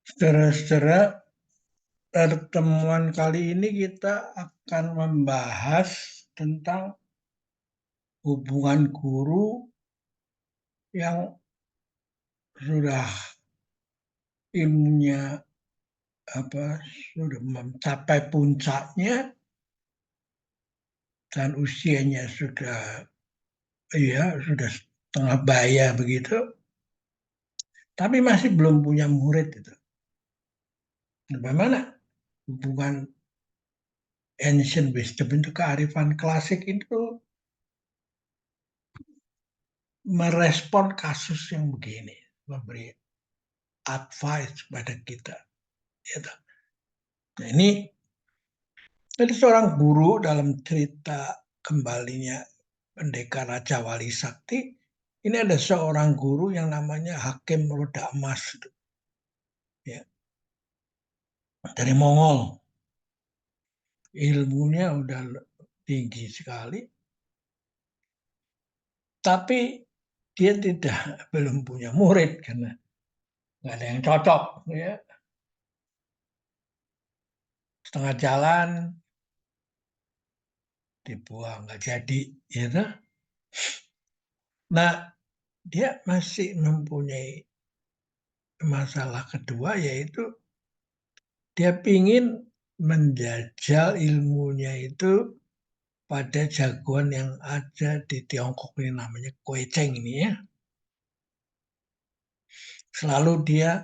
Saudara-saudara, pertemuan kali ini kita akan membahas tentang hubungan guru yang sudah ilmunya sudah mencapai puncaknya dan usianya sudah setengah baya begitu, tapi masih belum punya murid itu. Bagaimana hubungan ancient wisdom itu, kearifan klasik itu merespon kasus yang begini, memberi advice pada kita. Gitu. Nah, ini jadi seorang guru dalam cerita kembalinya pendekar Raja Wali Sakti. Ini ada seorang guru yang namanya Hakim Roda Emas, ya, dari Mongol. Ilmunya udah tinggi sekali, tapi dia belum punya murid karena nggak ada yang cocok, ya. Setengah jalan dibuang, nggak jadi, gitu. Nah, dia masih mempunyai masalah kedua, yaitu dia pingin menjajal ilmunya itu pada jagoan yang ada di Tiongkok ini, namanya Kue Cheng ini, ya. Selalu dia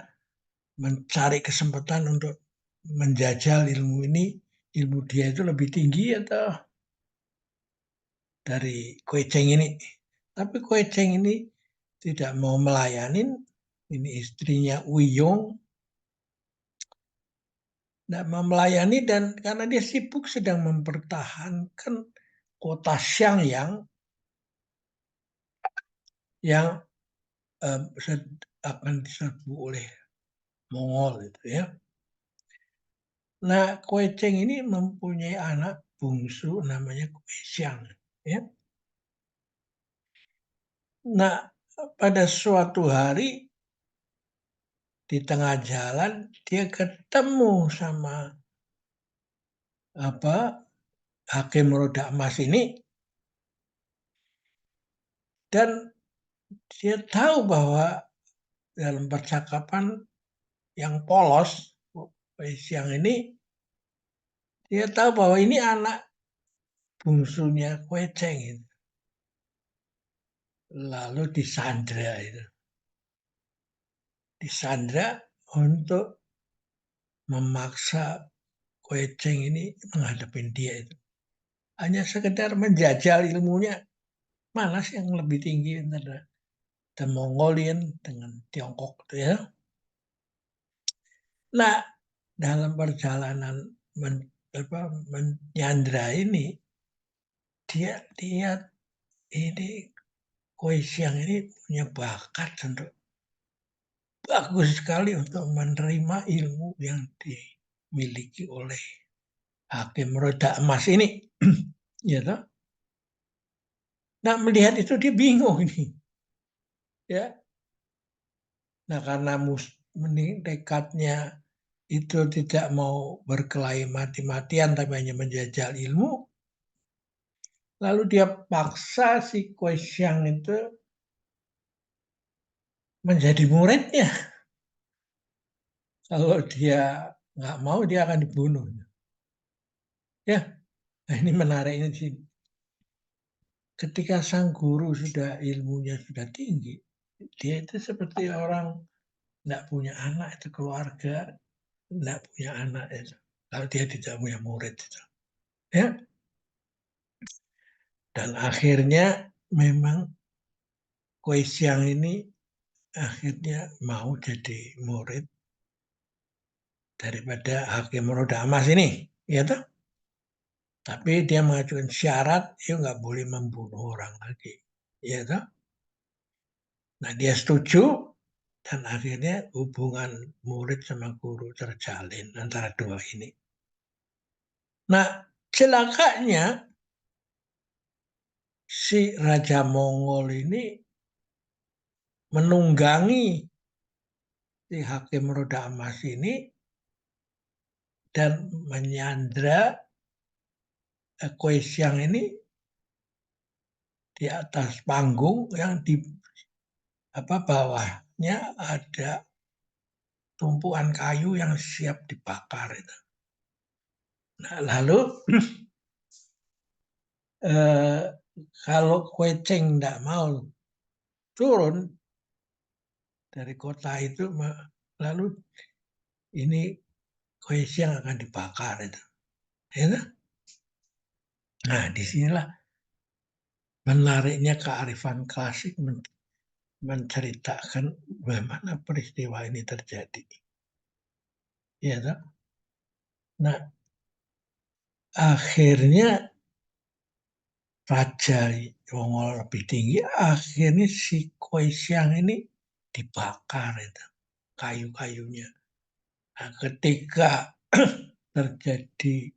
mencari kesempatan untuk menjajal ilmu ini, ilmu dia itu lebih tinggi atau dari Kue Cheng ini. Tapi Kue Cheng ini tidak mau melayanin, ini istrinya Wiyong, tidak mau melayani, dan karena dia sibuk sedang mempertahankan kota Xiangyang yang akan diserbu oleh Mongol itu, ya. Nah, Kue Cheng ini mempunyai anak bungsu namanya Kue Xiang, ya. Nah, pada suatu hari di tengah jalan dia ketemu sama Hakim Roda Emas ini, dan dia tahu bahwa dalam percakapan yang polos siang ini, dia tahu bahwa ini anak bungsunya Kue Cheng itu. Lalu disandra untuk memaksa Kue Cheng ini menghadapi dia itu. Hanya sekedar menjajal ilmunya, mana sih yang lebih tinggi antara The Mongolian dengan Tiongkok itu, ya. Nah, dalam perjalanan menyandra ini, dia lihat ini Kue Xiang ini punya bakat untuk bagus sekali untuk menerima ilmu yang dimiliki oleh Hakim Roda Emas ini. Ya, toh? Nah, melihat itu dia bingung ini, ya. Nah, karena tekadnya itu tidak mau berkelahi mati-matian tapi hanya menjajal ilmu, lalu dia paksa si Kue Xiang itu menjadi muridnya. Kalau dia nggak mau, dia akan dibunuh. Ya, nah ini menariknya sih. Ketika sang guru ilmunya sudah tinggi, dia itu seperti orang tidak punya anak, itu keluarga tidak punya anak itu. Kalau dia tidak punya murid itu, ya. Dan akhirnya memang Kue Xiang ini akhirnya mau jadi murid daripada Hakim Roda Emas ini, ya toh. Tapi dia mengajukan syarat, dia nggak boleh membunuh orang lagi, ya toh. Nah, dia setuju, dan akhirnya hubungan murid sama guru terjalin antara dua ini. Nah, celakanya si Raja Mongol ini menunggangi si hakim roda emas ini dan menyandra Kue Siang ini di atas panggung yang di bawahnya ada tumpuan kayu yang siap dibakar itu. Nah, lalu kalau Kue Cheng tidak mau turun dari kota itu, lalu ini Kue Siang akan dibakar itu. Ya, nah, disinilah menariknya kearifan klasik menceritakan bagaimana peristiwa ini terjadi. Ya, nah, akhirnya Raja Mongol lebih tinggi, akhirnya si Kue Siang ini dibakar itu kayu-kayunya. Nah, ketika terjadi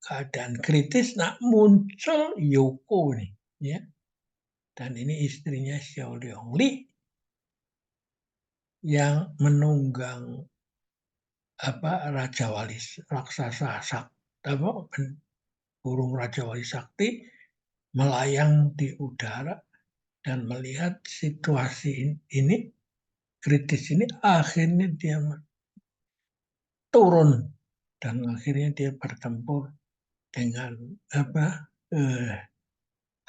keadaan kritis, nah muncul Yoko nih, ya, dan ini istrinya Xiao Liongli yang menunggang Raja Wali raksasa sakti, burung Raja Wali Sakti melayang di udara dan melihat situasi ini kritis ini, akhirnya dia turun dan akhirnya dia bertempur dengan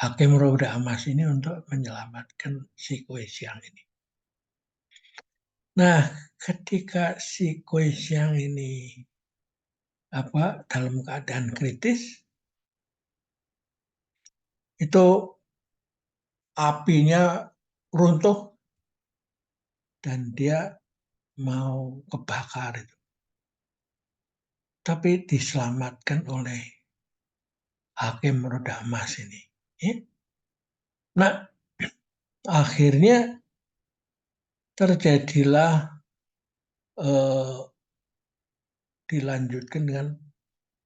Hakim Roda Emas ini untuk menyelamatkan si Kue Siang ini. Nah, ketika si Kue Siang ini dalam keadaan kritis, itu apinya runtuh dan dia mau kebakar itu. Tapi diselamatkan oleh Hakim Roda Emas ini. Ya. Nah, akhirnya terjadilah dilanjutkan dengan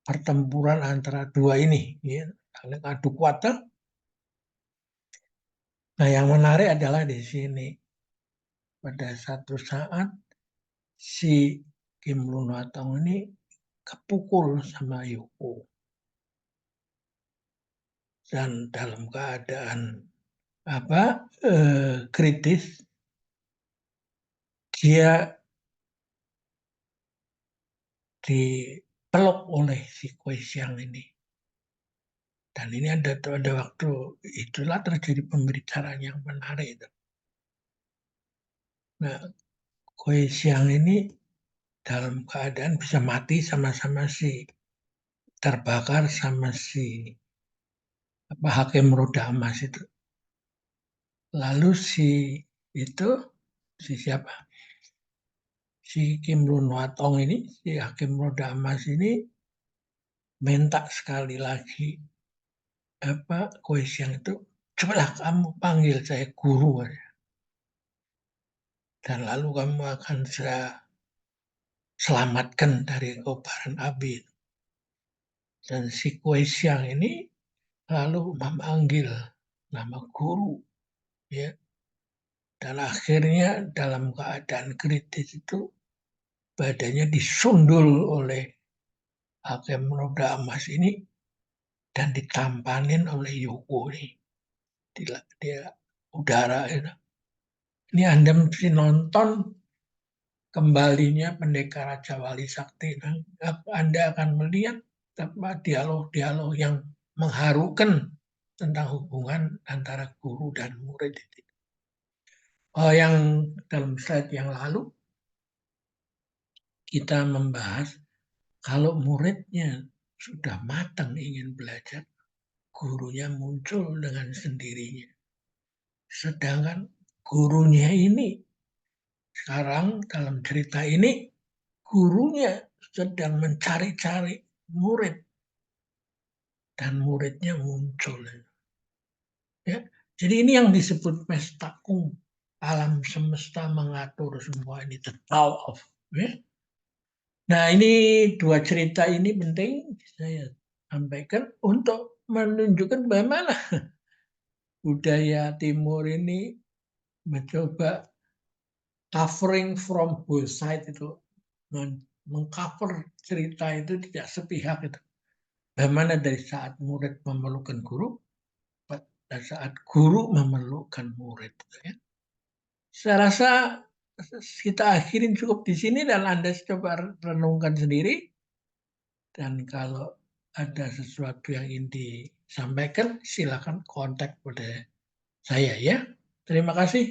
pertempuran antara dua ini, ya, saling adu kuat. Nah, yang menarik adalah di sini pada satu saat si Kim Lunatong ini kepukul sama Yoko dan dalam keadaan kritis dia dipeluk oleh si Kue Siang ini. Dan ini ada waktu itulah terjadi pembicaraan yang menarik itu. Nah, Kue Siang ini dalam keadaan bisa mati sama-sama si terbakar sama si Hakim Roda Emas itu. Lalu si siapa? Si Kim Lun Watong ini, si Hakim Roda Emas ini minta sekali lagi Kue Siang itu, cobalah kamu panggil saya guru, dan lalu kamu akan saya selamatkan dari kobaran api. Dan si Kue Siang ini lalu memanggil nama guru, ya. Dan akhirnya dalam keadaan kritis itu badannya disundul oleh Hakim Roda Emas ini dan ditampanin oleh Yoko ini di udara itu. Ini Anda mesti nonton kembalinya Pendekar Raja Wali Sakti. Anda akan melihat dialog-dialog yang mengharukan tentang hubungan antara guru dan murid. Yang dalam slide yang lalu kita membahas kalau muridnya sudah matang ingin belajar, gurunya muncul dengan sendirinya. Sedangkan gurunya ini sekarang dalam cerita ini gurunya sedang mencari-cari murid dan muridnya muncul. Ya. Jadi ini yang disebut pestakum. Alam semesta mengatur semua ini, the power of. Ya. Nah, ini dua cerita ini penting saya sampaikan untuk menunjukkan bagaimana budaya Timur ini mencoba covering from both side itu, mengcover cerita itu tidak sepihak itu. Bagaimana dari saat murid memerlukan guru, pada saat guru memerlukan murid. Ya. Saya rasa kita akhirin cukup di sini dan Anda coba renungkan sendiri. Dan kalau ada sesuatu yang ingin disampaikan, silakan kontak pada saya ya. Terima kasih.